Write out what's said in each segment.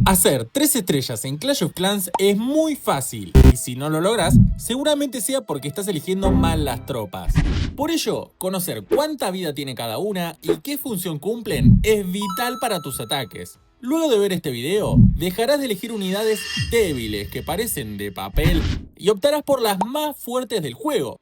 Hacer 3 estrellas en Clash of Clans es muy fácil, y si no lo logras, seguramente sea porque estás eligiendo mal las tropas. Por ello, conocer cuánta vida tiene cada una y qué función cumplen es vital para tus ataques. Luego de ver este video, dejarás de elegir unidades débiles que parecen de papel y optarás por las más fuertes del juego.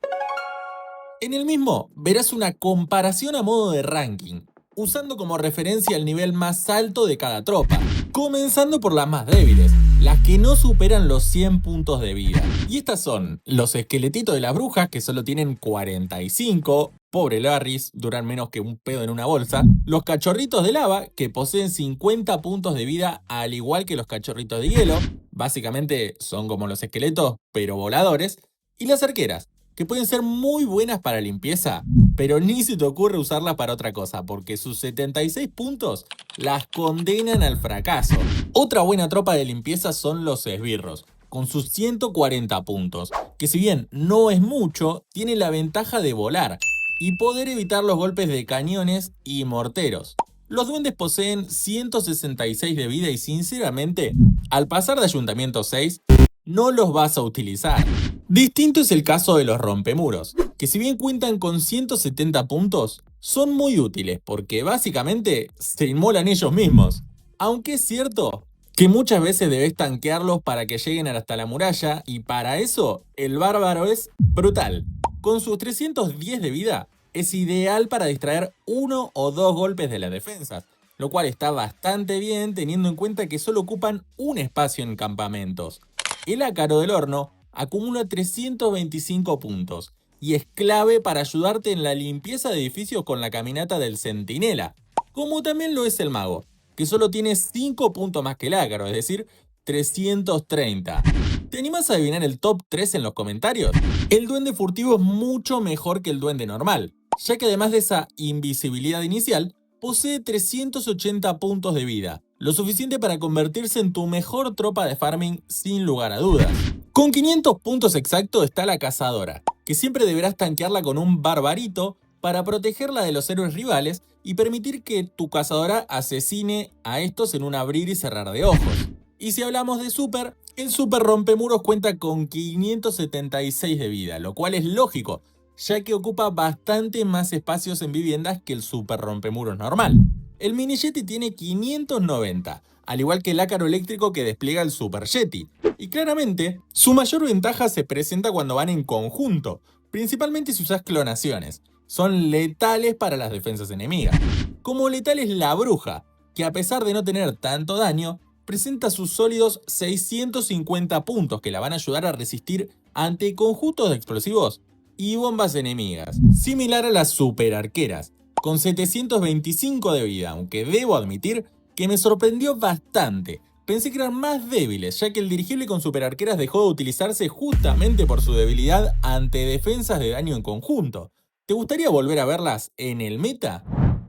En el mismo verás una comparación a modo de ranking, usando como referencia el nivel más alto de cada tropa, comenzando por las más débiles, las que no superan los 100 puntos de vida. Y estas son los esqueletitos de las brujas, que solo tienen 45, pobre Larrys, duran menos que un pedo en una bolsa, los cachorritos de lava, que poseen 50 puntos de vida al igual que los cachorritos de hielo, básicamente son como los esqueletos, pero voladores, y las arqueras, que pueden ser muy buenas para limpieza, pero ni se te ocurre usarlas para otra cosa, porque sus 76 puntos las condenan al fracaso. Otra buena tropa de limpieza son los esbirros, con sus 140 puntos, que si bien no es mucho, tiene la ventaja de volar y poder evitar los golpes de cañones y morteros. Los duendes poseen 166 de vida y sinceramente, al pasar de ayuntamiento 6, no los vas a utilizar. Distinto es el caso de los rompemuros, que si bien cuentan con 170 puntos, son muy útiles porque básicamente se inmolan ellos mismos. Aunque es cierto que muchas veces debes tanquearlos para que lleguen hasta la muralla y para eso el bárbaro es brutal. Con sus 310 de vida es ideal para distraer uno o dos golpes de las defensas, lo cual está bastante bien teniendo en cuenta que solo ocupan un espacio en campamentos. El ácaro del horno acumula 325 puntos y es clave para ayudarte en la limpieza de edificios con la caminata del centinela, como también lo es el mago, que solo tiene 5 puntos más que el ácaro, es decir, 330. ¿Te animás a adivinar el top 3 en los comentarios? El duende furtivo es mucho mejor que el duende normal, ya que además de esa invisibilidad inicial, posee 380 puntos de vida, lo suficiente para convertirse en tu mejor tropa de farming sin lugar a dudas. Con 500 puntos exactos está la cazadora, que siempre deberás tanquearla con un barbarito para protegerla de los héroes rivales y permitir que tu cazadora asesine a estos en un abrir y cerrar de ojos. Y si hablamos de super, el super rompemuros cuenta con 576 de vida, lo cual es lógico, ya que ocupa bastante más espacios en viviendas que el super rompemuros normal. El mini Yeti tiene 590, al igual que el ácaro eléctrico que despliega el Super Yeti. Y claramente, su mayor ventaja se presenta cuando van en conjunto, principalmente si usas clonaciones. Son letales para las defensas enemigas. Como letal es la bruja, que a pesar de no tener tanto daño, presenta sus sólidos 650 puntos que la van a ayudar a resistir ante conjuntos de explosivos y bombas enemigas, similar a las super arqueras, con 725 de vida, aunque debo admitir que me sorprendió bastante. Pensé que eran más débiles, ya que el dirigible con superarqueras dejó de utilizarse justamente por su debilidad ante defensas de daño en conjunto. ¿Te gustaría volver a verlas en el meta?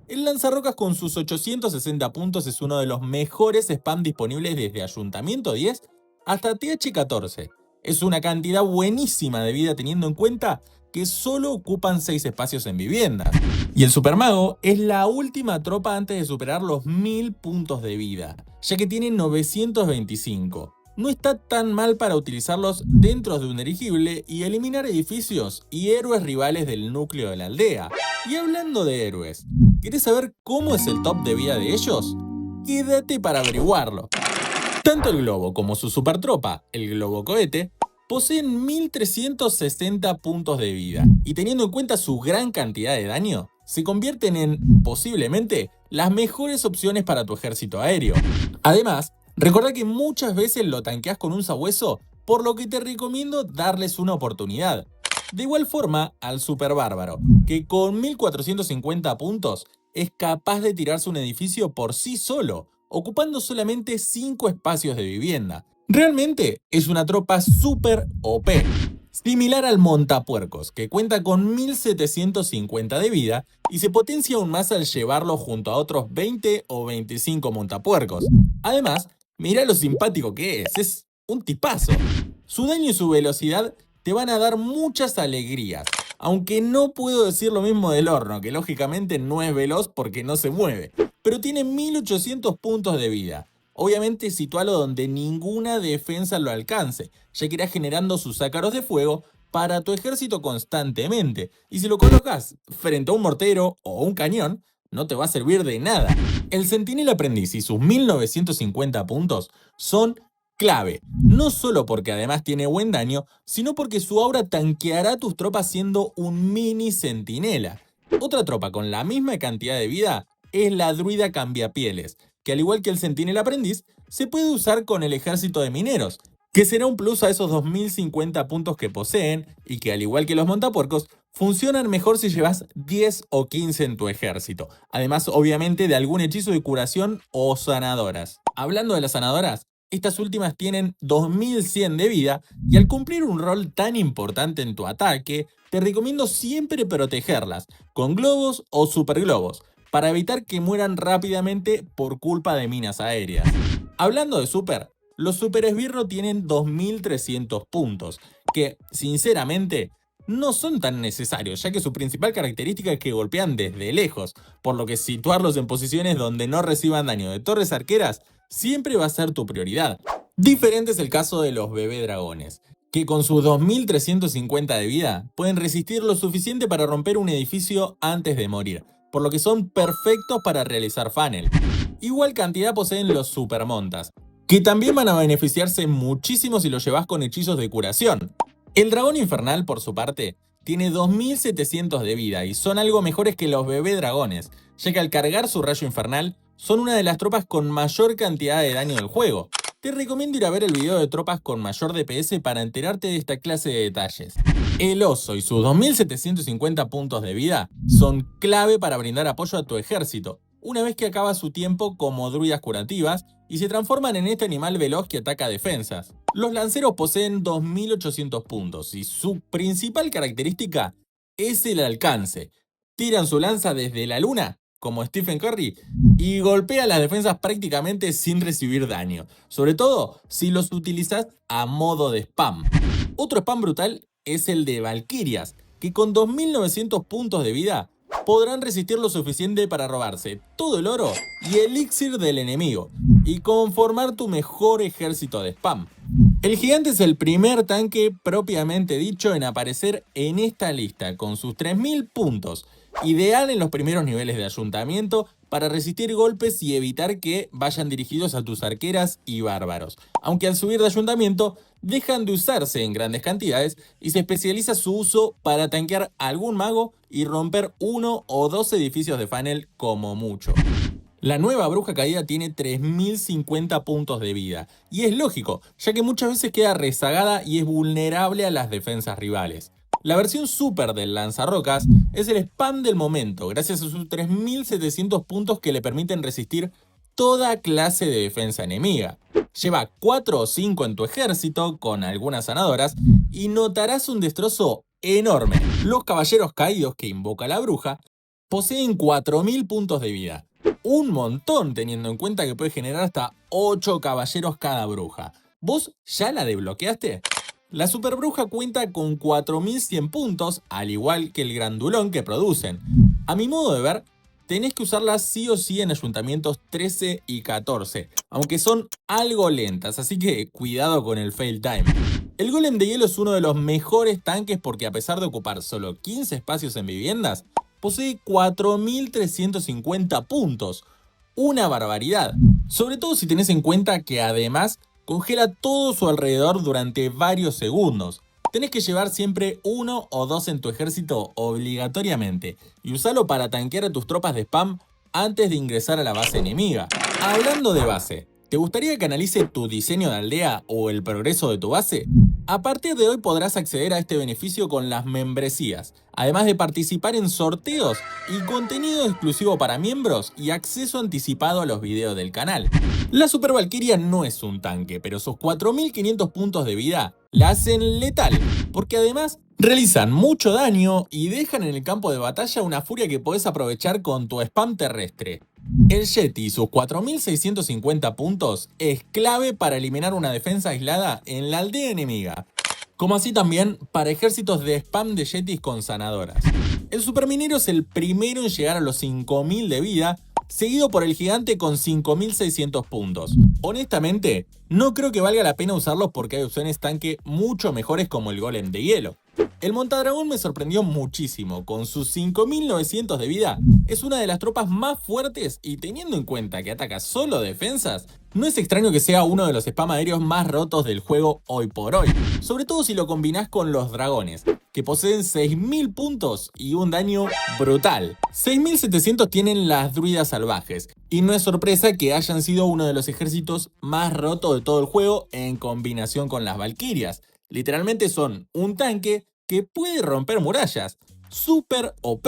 El lanzarrocas con sus 860 puntos es uno de los mejores spam disponibles desde Ayuntamiento 10 hasta TH14. Es una cantidad buenísima de vida teniendo en cuenta que solo ocupan 6 espacios en viviendas. Y el supermago es la última tropa antes de superar los 1000 puntos de vida, ya que tiene 925. No está tan mal para utilizarlos dentro de un dirigible y eliminar edificios y héroes rivales del núcleo de la aldea. Y hablando de héroes, ¿querés saber cómo es el top de vida de ellos? Quédate para averiguarlo. Tanto el globo como su supertropa, el globo cohete, poseen 1360 puntos de vida y teniendo en cuenta su gran cantidad de daño, se convierten en, posiblemente, las mejores opciones para tu ejército aéreo. Además, recordá que muchas veces lo tanqueas con un sabueso, por lo que te recomiendo darles una oportunidad. De igual forma, al super bárbaro, que con 1450 puntos es capaz de tirarse un edificio por sí solo, ocupando solamente 5 espacios de vivienda. Realmente es una tropa super OP, similar al montapuercos, que cuenta con 1750 de vida y se potencia aún más al llevarlo junto a otros 20 o 25 montapuercos. Además, mirá lo simpático que es un tipazo. Su daño y su velocidad te van a dar muchas alegrías, aunque no puedo decir lo mismo del horno, que lógicamente no es veloz porque no se mueve, pero tiene 1800 puntos de vida. Obviamente situalo donde ninguna defensa lo alcance, ya que irás generando sus ácaros de fuego para tu ejército constantemente, y si lo colocas frente a un mortero o un cañón, no te va a servir de nada. El Centinela Aprendiz y sus 1950 puntos son clave, no solo porque además tiene buen daño, sino porque su aura tanqueará tus tropas siendo un mini centinela. Otra tropa con la misma cantidad de vida es la Druida Cambiapieles, que al igual que el Centinela Aprendiz, se puede usar con el ejército de mineros, que será un plus a esos 2050 puntos que poseen y que al igual que los montapuercos, funcionan mejor si llevas 10 o 15 en tu ejército, además obviamente de algún hechizo de curación o sanadoras. Hablando de las sanadoras, estas últimas tienen 2100 de vida y al cumplir un rol tan importante en tu ataque, te recomiendo siempre protegerlas con globos o superglobos para evitar que mueran rápidamente por culpa de minas aéreas. Hablando de super, los super esbirro tienen 2300 puntos, que sinceramente no son tan necesarios, ya que su principal característica es que golpean desde lejos, por lo que situarlos en posiciones donde no reciban daño de torres arqueras siempre va a ser tu prioridad. Diferente es el caso de los bebé dragones, que con sus 2350 de vida pueden resistir lo suficiente para romper un edificio antes de morir, por lo que son perfectos para realizar funnel. Igual cantidad poseen los supermontas, que también van a beneficiarse muchísimo si los llevas con hechizos de curación. El dragón infernal, por su parte, tiene 2700 de vida y son algo mejores que los bebé dragones, ya que al cargar su rayo infernal, son una de las tropas con mayor cantidad de daño del juego. Te recomiendo ir a ver el video de tropas con mayor DPS para enterarte de esta clase de detalles. El oso y sus 2750 puntos de vida son clave para brindar apoyo a tu ejército, una vez que acaba su tiempo como druidas curativas y se transforman en este animal veloz que ataca defensas. Los lanceros poseen 2800 puntos y su principal característica es el alcance. Tiran su lanza desde la luna, como Stephen Curry, y golpea las defensas prácticamente sin recibir daño, sobre todo si los utilizas a modo de spam. Otro spam brutal es el de Valkyrias, que con 2900 puntos de vida podrán resistir lo suficiente para robarse todo el oro y elixir del enemigo, y conformar tu mejor ejército de spam. El gigante es el primer tanque propiamente dicho en aparecer en esta lista, con sus 3000 puntos, ideal en los primeros niveles de ayuntamiento para resistir golpes y evitar que vayan dirigidos a tus arqueras y bárbaros, aunque al subir de ayuntamiento dejan de usarse en grandes cantidades y se especializa su uso para tanquear algún mago y romper 1 o 2 edificios de funnel como mucho. La nueva bruja caída tiene 3050 puntos de vida, y es lógico, ya que muchas veces queda rezagada y es vulnerable a las defensas rivales. La versión super del lanzarrocas es el spam del momento, gracias a sus 3700 puntos que le permiten resistir toda clase de defensa enemiga. Lleva 4 o 5 en tu ejército, con algunas sanadoras, y notarás un destrozo enorme. Los caballeros caídos que invoca la bruja poseen 4000 puntos de vida. Un montón, teniendo en cuenta que puede generar hasta 8 caballeros cada bruja. ¿Vos ya la desbloqueaste? La superbruja cuenta con 4100 puntos, al igual que el grandulón que producen. A mi modo de ver, tenés que usarlas sí o sí en ayuntamientos 13 y 14, aunque son algo lentas, así que cuidado con el fail time. El golem de hielo es uno de los mejores tanques porque a pesar de ocupar solo 15 espacios en viviendas, posee 4350 puntos. Una barbaridad. Sobre todo si tenés en cuenta que además congela todo su alrededor durante varios segundos. Tenés que llevar siempre 1 o 2 en tu ejército obligatoriamente y usarlo para tanquear a tus tropas de spam antes de ingresar a la base enemiga. Hablando de base, ¿te gustaría que analice tu diseño de aldea o el progreso de tu base? A partir de hoy podrás acceder a este beneficio con las membresías, además de participar en sorteos y contenido exclusivo para miembros y acceso anticipado a los videos del canal. La Super Valkyria no es un tanque, pero sus 4500 puntos de vida la hacen letal, porque además realizan mucho daño y dejan en el campo de batalla una furia que podés aprovechar con tu spam terrestre. El Yeti y sus 4650 puntos es clave para eliminar una defensa aislada en la aldea enemiga, como así también para ejércitos de spam de Yetis con sanadoras. El superminero es el primero en llegar a los 5000 de vida seguido por el gigante con 5600 puntos. Honestamente, no creo que valga la pena usarlos porque hay opciones tanque mucho mejores como el golem de hielo. El montadragón me sorprendió muchísimo, con sus 5900 de vida, es una de las tropas más fuertes y teniendo en cuenta que ataca solo defensas, no es extraño que sea uno de los spam aéreos más rotos del juego hoy por hoy, sobre todo si lo combinás con los dragones, que poseen 6000 puntos y un daño brutal. 6700 tienen las druidas salvajes, y no es sorpresa que hayan sido uno de los ejércitos más rotos de todo el juego en combinación con las valquirias. Literalmente son un tanque que puede romper murallas. Super OP.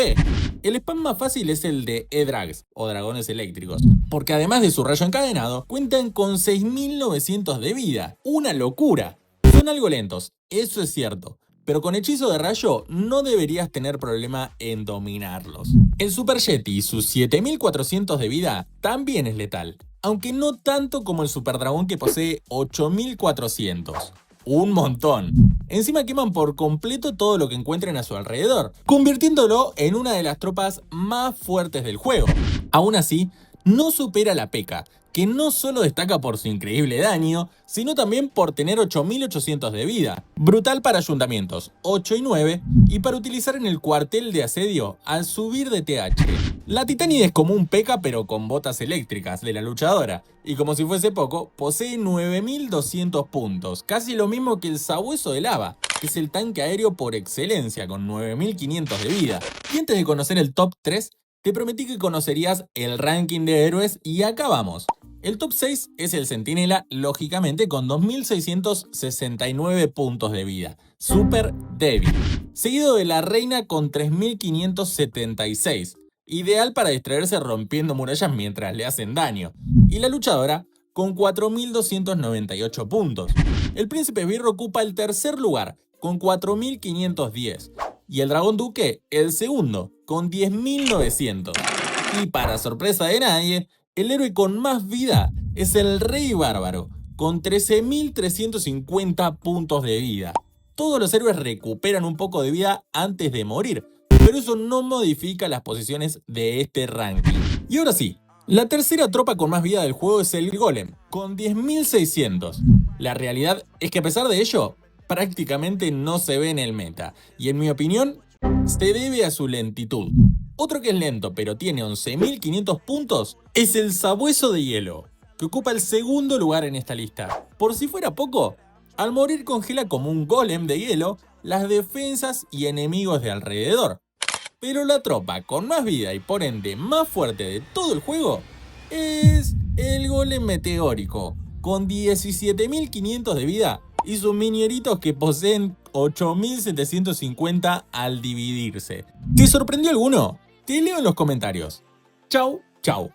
El spam más fácil es el de E-Drags o dragones eléctricos, porque además de su rayo encadenado, cuentan con 6900 de vida. ¡Una locura! Son algo lentos, eso es cierto, pero con hechizo de rayo no deberías tener problema en dominarlos. El Super Yeti y sus 7400 de vida también es letal, aunque no tanto como el Super Dragón que posee 8400. Un montón. Encima queman por completo todo lo que encuentren a su alrededor, convirtiéndolo en una de las tropas más fuertes del juego. Aún así, no supera la P.E.K.K.A, que no solo destaca por su increíble daño, sino también por tener 8800 de vida. Brutal para ayuntamientos, 8 y 9, y para utilizar en el cuartel de asedio al subir de TH. La Titánide es como un P.E.K.K.A pero con botas eléctricas de la luchadora, y como si fuese poco, posee 9200 puntos, casi lo mismo que el Sabueso de Lava, que es el tanque aéreo por excelencia con 9500 de vida. Y antes de conocer el top 3, te prometí que conocerías el ranking de héroes y acá vamos. El top 6 es el Centinela, lógicamente con 2669 puntos de vida, súper débil. Seguido de la Reina con 3576, ideal para distraerse rompiendo murallas mientras le hacen daño. Y la Luchadora con 4298 puntos. El Príncipe Esbirro ocupa el tercer lugar con 4510. Y el Dragón Duque el segundo con 10900. Y para sorpresa de nadie, el héroe con más vida es el Rey Bárbaro, con 13350 puntos de vida. Todos los héroes recuperan un poco de vida antes de morir, pero eso no modifica las posiciones de este ranking. Y ahora sí, la tercera tropa con más vida del juego es el Golem, con 10600. La realidad es que a pesar de ello, prácticamente no se ve en el meta, y en mi opinión, se debe a su lentitud. Otro que es lento pero tiene 11500 puntos es el Sabueso de Hielo, que ocupa el segundo lugar en esta lista. Por si fuera poco, al morir congela como un golem de hielo las defensas y enemigos de alrededor. Pero la tropa con más vida y por ende más fuerte de todo el juego es el Golem Meteórico, con 17500 de vida y sus minieritos que poseen 8750 al dividirse. ¿Te sorprendió alguno? Te leo en los comentarios. Chau, chau.